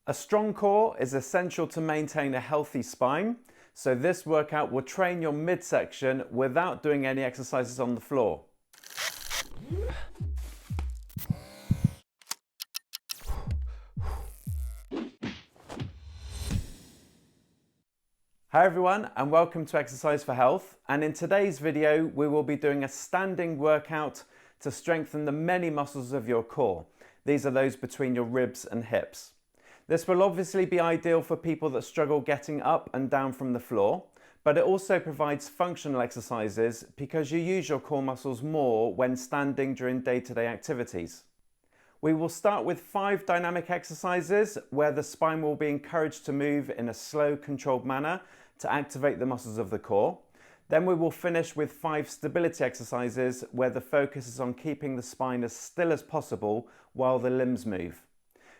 A strong core is essential to maintain a healthy spine, so this workout will train your midsection without doing any exercises on the floor. Hi everyone, and welcome to Exercise for Health. And in today's video, we will be doing a standing workout to strengthen the many muscles of your core. These are those between your ribs and hips. This will obviously be ideal for people that struggle getting up and down from the floor, but it also provides functional exercises because you use your core muscles more when standing during day-to-day activities. We will start with 5 dynamic exercises where the spine will be encouraged to move in a slow, controlled manner to activate the muscles of the core. Then we will finish with 5 stability exercises where the focus is on keeping the spine as still as possible while the limbs move.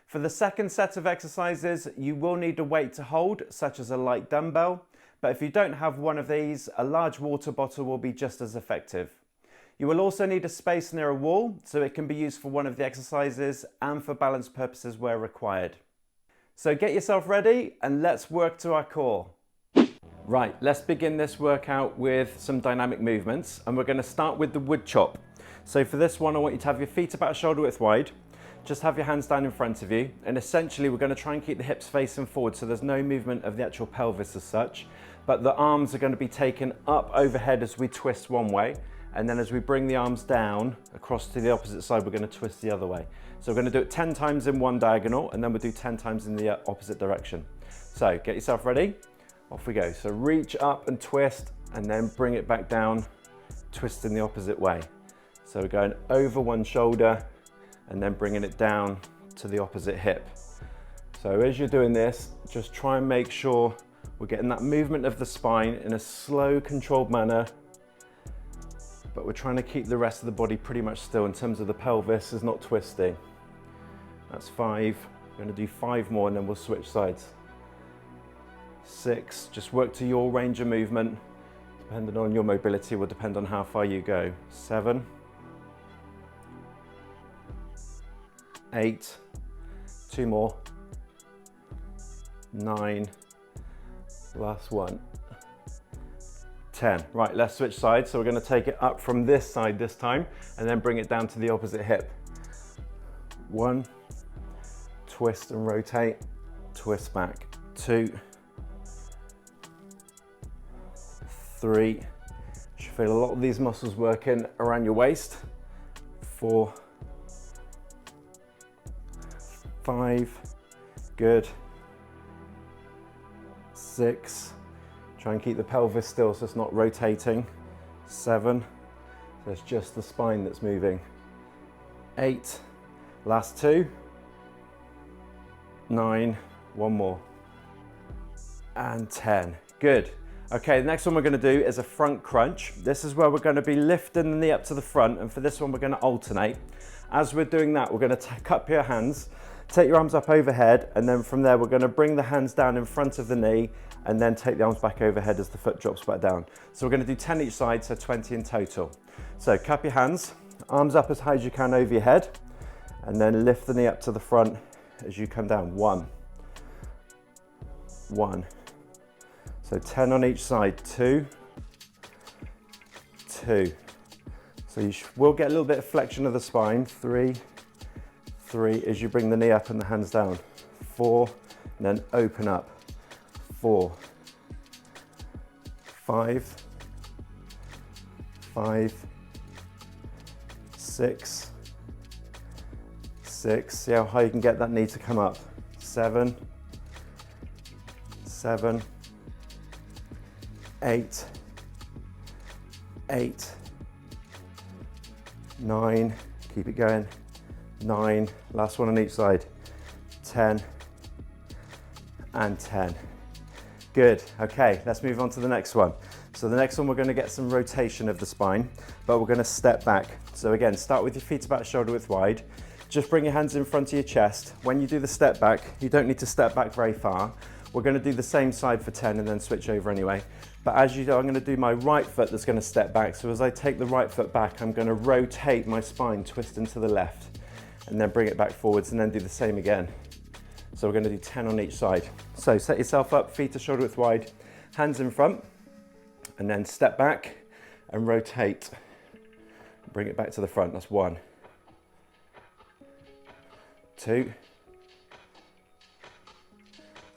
For the second set of exercises, you will need a weight to hold, such as a light dumbbell, but if you don't have one of these, a large water bottle will be just as effective. You will also need a space near a wall, so it can be used for one of the exercises and for balance purposes where required. So get yourself ready and let's work to our core. Right, let's begin this workout with some dynamic movements, and we're going to start with the wood chop. So for this one, I want you to have your feet about shoulder width wide. Just have your hands down in front of you, and essentially we're going to try and keep the hips facing forward so there's no movement of the actual pelvis as such, but the arms are going to be taken up overhead as we twist one way, and then as we bring the arms down across to the opposite side, we're going to twist the other way. So we're going to do it 10 times in one diagonal, and then we'll do 10 times in the opposite direction. So get yourself ready, off we go. So reach up and twist, and then bring it back down, twist in the opposite way. So we're going over one shoulder, and then bringing it down to the opposite hip. So as you're doing this, just try and make sure we're getting that movement of the spine in a slow, controlled manner, but we're trying to keep the rest of the body pretty much still in terms of the pelvis is not twisting. That's 5. We're going to do 5 more and then we'll switch sides. 6, just work to your range of movement. Depending on your mobility will depend on how far you go. 7. 8, 2 more, 9, last one, 10. Right, let's switch sides. So we're going to take it up from this side this time and then bring it down to the opposite hip. 1, twist and rotate, twist back. 2, 3, you should feel a lot of these muscles working around your waist. 4, 5, good. 6, try and keep the pelvis still so it's not rotating. 7, so it's just the spine that's moving. 8, last 2. 9, one more. And 10, good. Okay, the next one we're going to do is a front crunch. This is where we're going to be lifting the knee up to the front, and for this one we're going to alternate. As we're doing that, we're going to cup your hands, take your arms up overhead, and then from there we're going to bring the hands down in front of the knee and then take the arms back overhead as the foot drops back down. So we're going to do 10 each side, so 20 in total. So cup your hands, arms up as high as you can over your head, and then lift the knee up to the front as you come down. 1, 1. So 10 on each side. 2, 2. So you will get a little bit of flexion of the spine. 3, 3 as you bring the knee up and the hands down. 4, and then open up. 4, 5, 5, 6, 6. See how high you can get that knee to come up. 7, 7, 8, 8, 9, keep it going. 9, last one on each side. 10 and 10. Good, okay, let's move on to the next one. So the next one we're going to get some rotation of the spine, but we're going to step back. So again, start with your feet about shoulder width wide. Just bring your hands in front of your chest. When you do the step back, you don't need to step back very far. We're going to do the same side for 10 and then switch over anyway. But as you do, I'm going to do my right foot that's going to step back. So as I take the right foot back, I'm going to rotate my spine, twist into the left, and then bring it back forwards and then do the same again. So we're going to do 10 on each side. So set yourself up, feet are shoulder width wide, hands in front, and then step back and rotate. Bring it back to the front. That's 1, 2,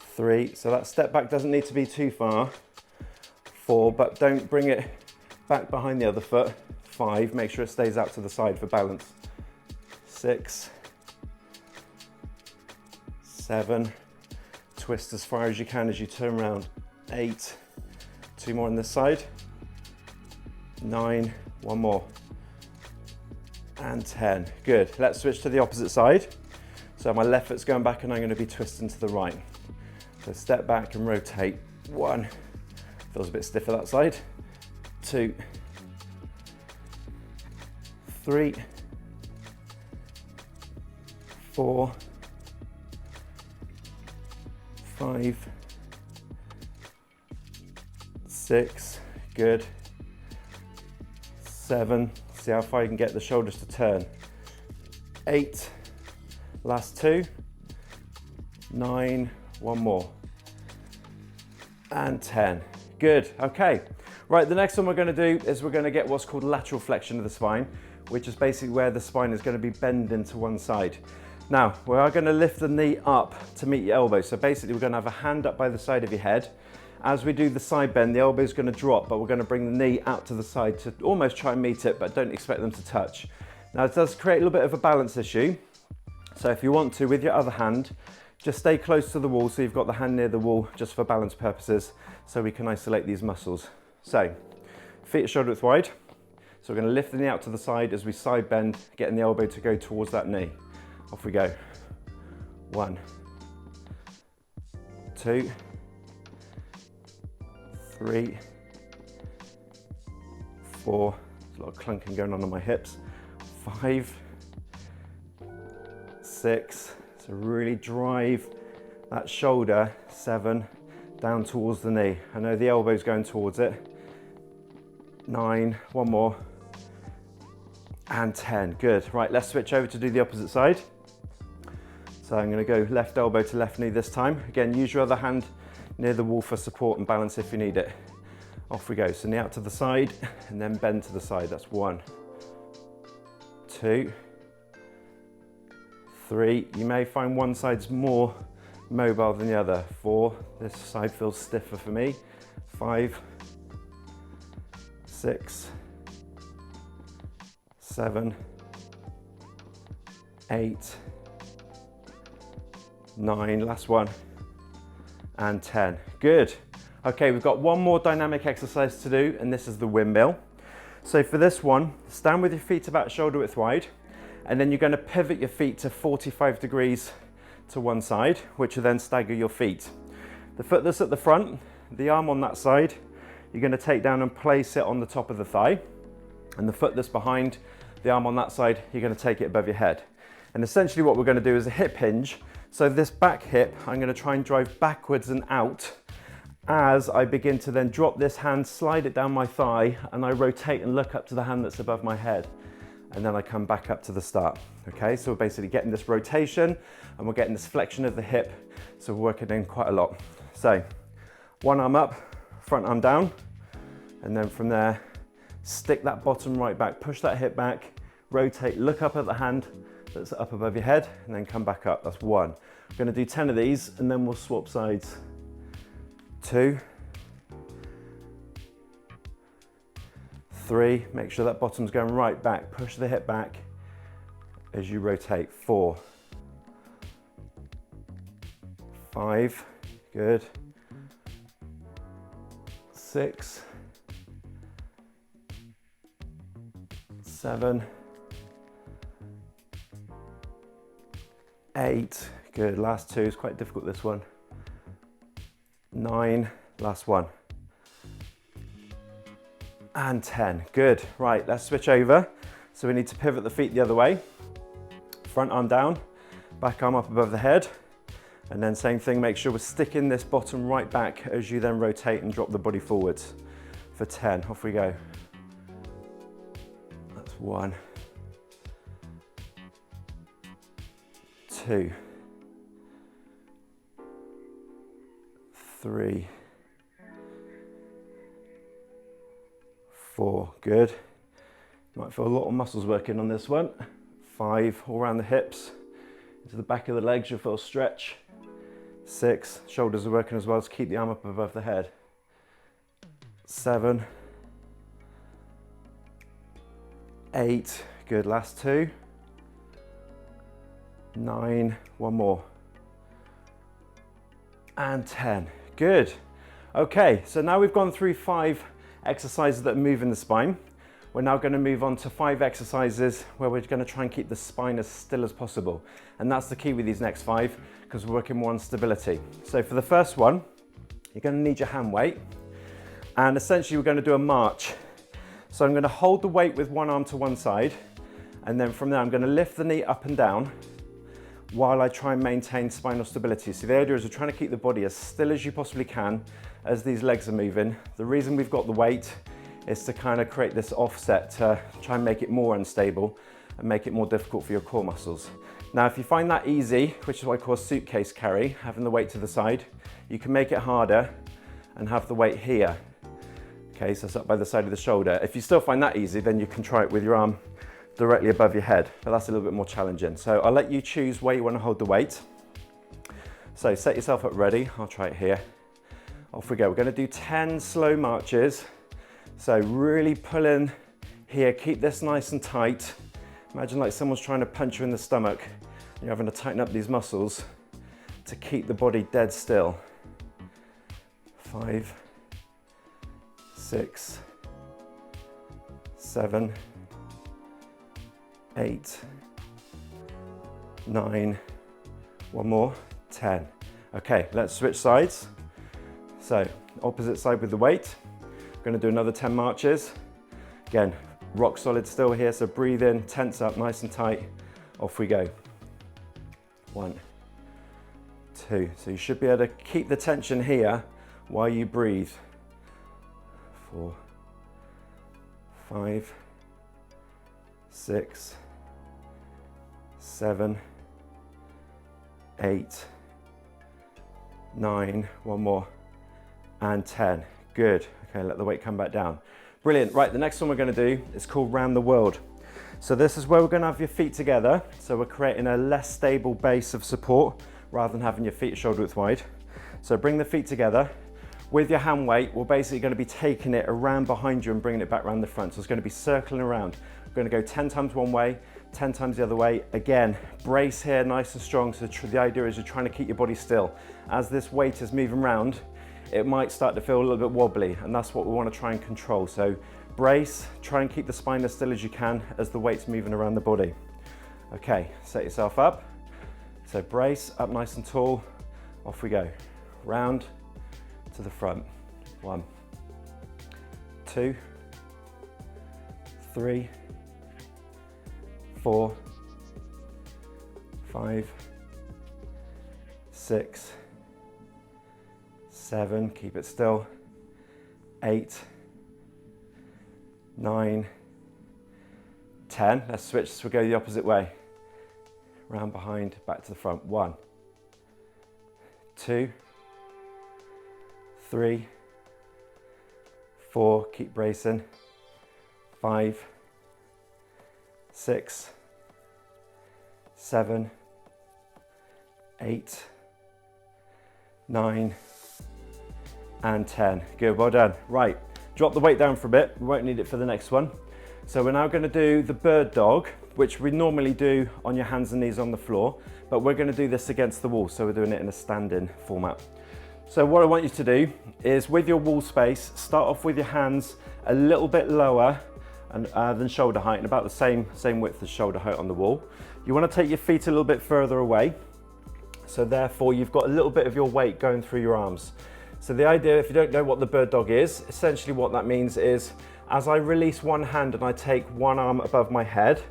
3. So that step back doesn't need to be too far. 4, but don't bring it back behind the other foot. 5, make sure it stays out to the side for balance. 6, 7, twist as far as you can as you turn around. 8, 2 more on this side. 9, 1 more. And 10, good. Let's switch to the opposite side. So my left foot's going back and I'm going to be twisting to the right. So step back and rotate. 1, feels a bit stiffer that side. 2, 3, 4, 5, 6, good. 7, see how far you can get the shoulders to turn. 8, last 2, 9, 1 more. And 10, good, okay. Right, the next one we're going to do is we're going to get what's called lateral flexion of the spine, which is basically where the spine is going to be bending to one side. Now, we are going to lift the knee up to meet your elbow. So basically we're going to have a hand up by the side of your head. As we do the side bend, the elbow is going to drop, but we're going to bring the knee out to the side to almost try and meet it, but don't expect them to touch. Now it does create a little bit of a balance issue. So if you want to, with your other hand, just stay close to the wall so you've got the hand near the wall just for balance purposes, so we can isolate these muscles. So feet are shoulder width wide. So we're going to lift the knee out to the side as we side bend, getting the elbow to go towards that knee. Off we go. 1, 2, 3, 4, there's a lot of clunking going on my hips. 5, 6, so really drive that shoulder. 7, down towards the knee. I know the elbow's going towards it. 9, 1 more. And 10, good. Right, let's switch over to do the opposite side. So I'm going to go left elbow to left knee this time. Again, use your other hand near the wall for support and balance if you need it. Off we go. So knee out to the side and then bend to the side. That's 1, 2, 3. You may find one side's more mobile than the other. 4, this side feels stiffer for me. 5, 6, 7, 8, 9, last one, and 10. Good. Okay, we've got one more dynamic exercise to do, and this is the windmill. So for this one, stand with your feet about shoulder width wide, and then you're going to pivot your feet to 45 degrees to one side, which will then stagger your feet. The foot that's at the front, the arm on that side, you're going to take down and place it on the top of the thigh, and the foot that's behind, the arm on that side, you're going to take it above your head. And essentially what we're going to do is a hip hinge. So this back hip, I'm going to try and drive backwards and out as I begin to then drop this hand, slide it down my thigh, and I rotate and look up to the hand that's above my head. And then I come back up to the start. Okay, so we're basically getting this rotation and we're getting this flexion of the hip. So we're working in quite a lot. So one arm up, front arm down, and then from there, stick that bottom right back, push that hip back, rotate, look up at the hand that's up above your head, and then come back up. That's 1. We're going to do 10 of these and then we'll swap sides. 2, 3, make sure that bottom's going right back, push the hip back as you rotate. 4, 5, good. 6, 7, 8, good. Last 2 is quite difficult, this one. 9, last one. And 10, good. Right, let's switch over. So we need to pivot the feet the other way. Front arm down, back arm up above the head. And then same thing, make sure we're sticking this bottom right back as you then rotate and drop the body forwards. For 10, off we go. That's 1, 2, 3, 4, good. Might feel a lot of muscles working on this one. 5, all around the hips, into the back of the legs, you'll feel a stretch. 6, shoulders are working as well, so keep the arm up above the head. 7, 8, good, last 2. 9, one more. And 10, good. Okay, so now we've gone through 5 exercises that move in the spine. We're now going to move on to 5 exercises where we're going to try and keep the spine as still as possible. And that's the key with these next 5, because we're working more on stability. So for the first one, you're going to need your hand weight. And essentially we're going to do a march. So I'm going to hold the weight with one arm to one side. And then from there, I'm going to lift the knee up and down while I try and maintain spinal stability. So the idea is we're trying to keep the body as still as you possibly can as these legs are moving. The reason we've got the weight is to kind of create this offset to try and make it more unstable and make it more difficult for your core muscles. Now, if you find that easy, which is what I call a suitcase carry, having the weight to the side, you can make it harder and have the weight here. Okay, so it's up by the side of the shoulder. If you still find that easy, then you can try it with your arm directly above your head, but that's a little bit more challenging. So I'll let you choose where you want to hold the weight. So set yourself up ready. I'll try it here. Off we go. We're going to do 10 slow marches. So really pull in here, keep this nice and tight. Imagine like someone's trying to punch you in the stomach. You're having to tighten up these muscles to keep the body dead still. 5, 6, 7, 8, 9, one more, 10. Okay, let's switch sides. So opposite side with the weight. We're going to do another 10 marches. Again, rock solid still here, so breathe in, tense up nice and tight. Off we go. 1, 2. So you should be able to keep the tension here while you breathe. 4, 5, 6, 7, 8, 9, one more, and 10. Good. Okay, let the weight come back down. Brilliant. Right, the next one we're going to do is called Round the World. So this is where we're going to have your feet together. So we're creating a less stable base of support rather than having your feet shoulder width wide. So bring the feet together. With your hand weight, we're basically going to be taking it around behind you and bringing it back around the front. So it's going to be circling around. We're going to go 10 times one way, 10 times the other way. Again, brace here, nice and strong. So the idea is you're trying to keep your body still. As this weight is moving around, it might start to feel a little bit wobbly, and that's what we want to try and control. So brace, try and keep the spine as still as you can as the weight's moving around the body. Okay, set yourself up. So brace, up nice and tall. Off we go. Round to the front. 1, 2, 3, 4, 5, 6, 7, keep it still, 8, 9, 10. Let's switch, so we'll go the opposite way. Round behind, back to the front. 1, 2, 3, 4, keep bracing. 5, 6, 7, 8, 9, and 10. Good, well done. Right, drop the weight down for a bit. We won't need it for the next one. So we're now going to do the bird dog, which we normally do on your hands and knees on the floor, but we're going to do this against the wall. So we're doing it in a standing format. So what I want you to do is, with your wall space, start off with your hands a little bit lower than shoulder height, and about the same width as shoulder height on the wall. You want to take your feet a little bit further away. So therefore you've got a little bit of your weight going through your arms. So the idea, if you don't know what the bird dog is, essentially what that means is, as I release one hand and I take one arm above my head,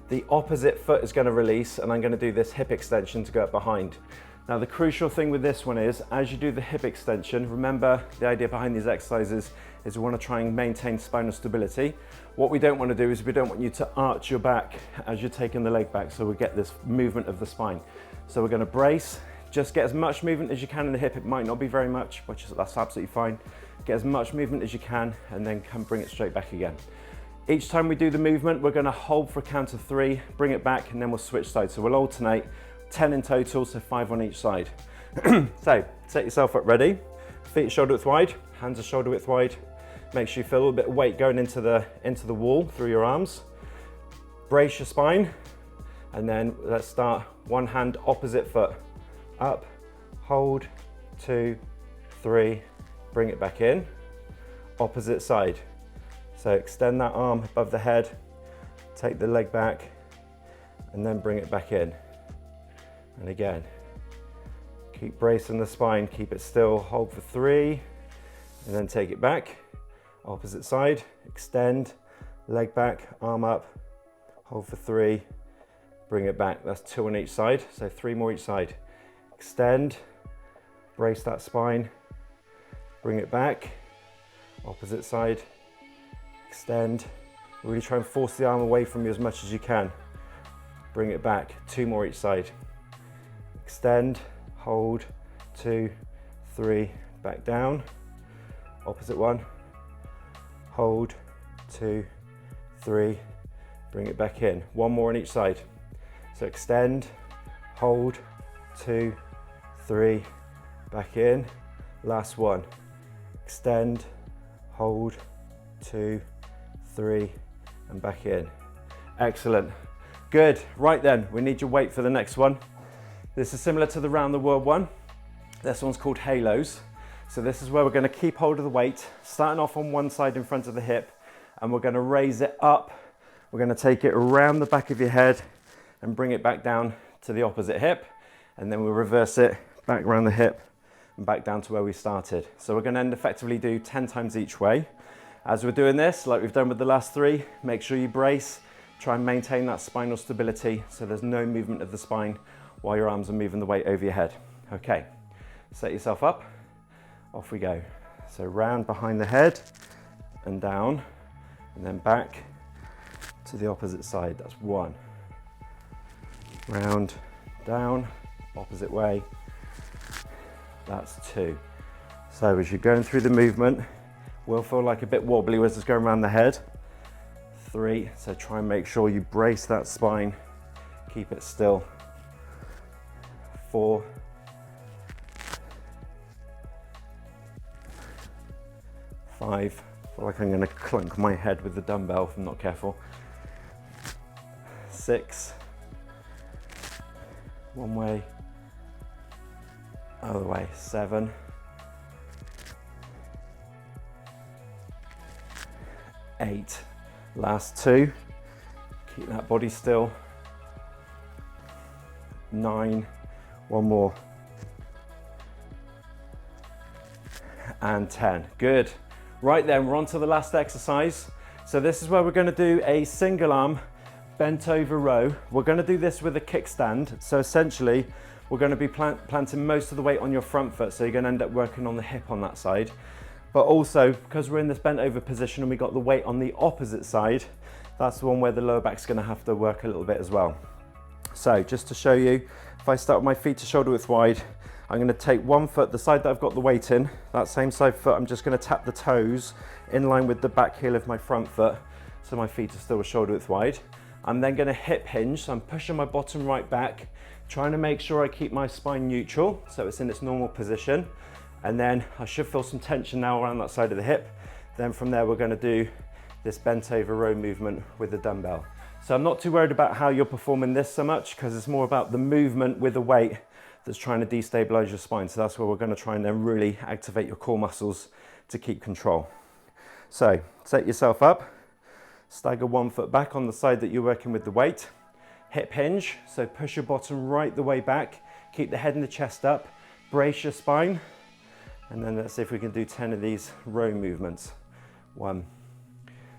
the opposite foot is going to release, and I'm going to do this hip extension to go up behind. Now the crucial thing with this one is, as you do the hip extension, remember the idea behind these exercises is we want to try and maintain spinal stability. What we don't want to do is we don't want you to arch your back as you're taking the leg back, so we get this movement of the spine. So we're going to brace, Just get as much movement as you can in the hip. It might not be very much, but that's absolutely fine. Get as much movement as you can and then come bring it straight back again. Each time we do the movement, we're gonna hold for a count of 3, bring it back, and then we'll switch sides. So we'll alternate, 10 in total, so 5 on each side. So set yourself up ready. Feet shoulder width wide, hands are shoulder width wide. Make sure you feel a little bit of weight going into the wall through your arms. Brace your spine, and then let's start one hand opposite foot. Up, hold, 2, 3, bring it back in. Opposite side. So extend that arm above the head, take the leg back, and then bring it back in. And again, keep bracing the spine, keep it still, hold for 3, and then take it back. Opposite side, extend, leg back, arm up, hold for 3, bring it back. That's 2 on each side, so 3 more each side. Extend, brace that spine, bring it back. Opposite side, extend, really try and force the arm away from you as much as you can. Bring it back, 2 more each side. Extend, hold, 2, 3, back down. Opposite one, hold, 2, 3, bring it back in. 1 more on each side. So extend, hold, 2, 3, back in. Last one. Extend, hold, 2, 3, and back in. Excellent. Good. Right then, we need your weight for the next one. This is similar to the round the world one. This one's called halos. So this is where we're going to keep hold of the weight, starting off on one side in front of the hip, and we're going to raise it up. We're going to take it around the back of your head and bring it back down to the opposite hip, and then we'll reverse it back around the hip and back down to where we started. So we're going to effectively do 10 times each way. As we're doing this, like we've done with the last 3, make sure you brace, try and maintain that spinal stability so there's no movement of the spine while your arms are moving the weight over your head. Okay, set yourself up, off we go. So round behind the head and down, and then back to the opposite side. That's 1. Round, down, opposite way. That's 2. So as you're going through the movement, will feel like a bit wobbly as it's going around the head. 3, so try and make sure you brace that spine, keep it still. 4, 5, feel like I'm going to clunk my head with the dumbbell if I'm not careful. 6, one way, other way. 7, 8, last 2, keep that body still. 9, 1 more, and 10. Good. Right then, we're on to the last exercise. So this is where we're going to do a single arm bent over row. We're going to do this with a kickstand. So essentially, we're going to be planting most of the weight on your front foot, so you're going to end up working on the hip on that side. But also, because we're in this bent over position and we got the weight on the opposite side, that's the one where the lower back's going to have to work a little bit as well. So just to show you, if I start with my feet to shoulder width wide, I'm going to take one foot, the side that I've got the weight in, that same side foot, I'm just going to tap the toes in line with the back heel of my front foot, so my feet are still shoulder width wide. I'm then going to hip hinge, so I'm pushing my bottom right back, trying to make sure I keep my spine neutral, so it's in its normal position. And then I should feel some tension now around that side of the hip. Then from there, we're going to do this bent over row movement with the dumbbell. So I'm not too worried about how you're performing this so much, because it's more about the movement with the weight that's trying to destabilize your spine. So that's where we're going to try and then really activate your core muscles to keep control. So set yourself up, stagger one foot back on the side that you're working with the weight, hip hinge, so push your bottom right the way back, keep the head and the chest up, brace your spine, and then let's see if we can do 10 of these row movements. 1.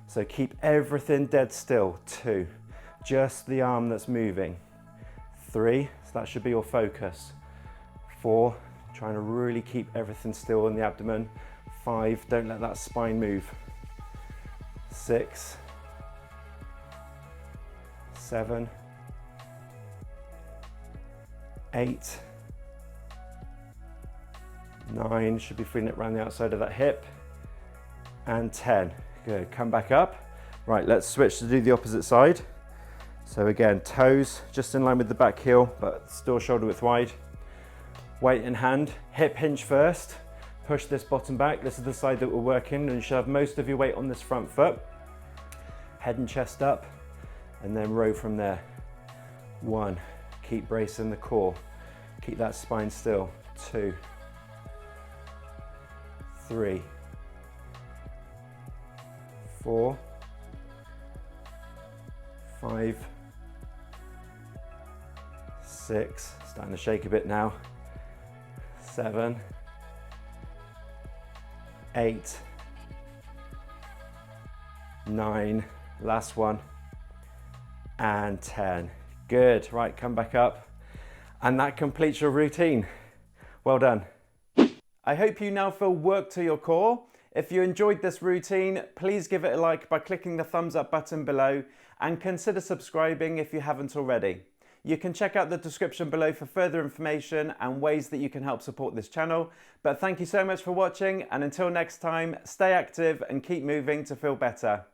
So keep everything dead still. 2. Just the arm that's moving. 3. So that should be your focus. 4. Trying to really keep everything still in the abdomen. 5. Don't let that spine move. 6. 7. 8. 9, should be feeling it around the outside of that hip. And 10, good, come back up. Right, let's switch to do the opposite side. So again, toes just in line with the back heel, but still shoulder width wide. Weight in hand, hip hinge first. Push this bottom back. This is the side that we're working, and you should have most of your weight on this front foot. Head and chest up, and then row from there. 1, keep bracing the core. Keep that spine still. 2, 3, 4, 5, 6, starting to shake a bit now. 7, 8, 9, last one, and 10. Good, right, come back up. And that completes your routine. Well done. I hope you now feel work to your core. If you enjoyed this routine, please give it a like by clicking the thumbs up button below and consider subscribing if you haven't already. You can check out the description below for further information and ways that you can help support this channel. But thank you so much for watching, and until next time, stay active and keep moving to feel better.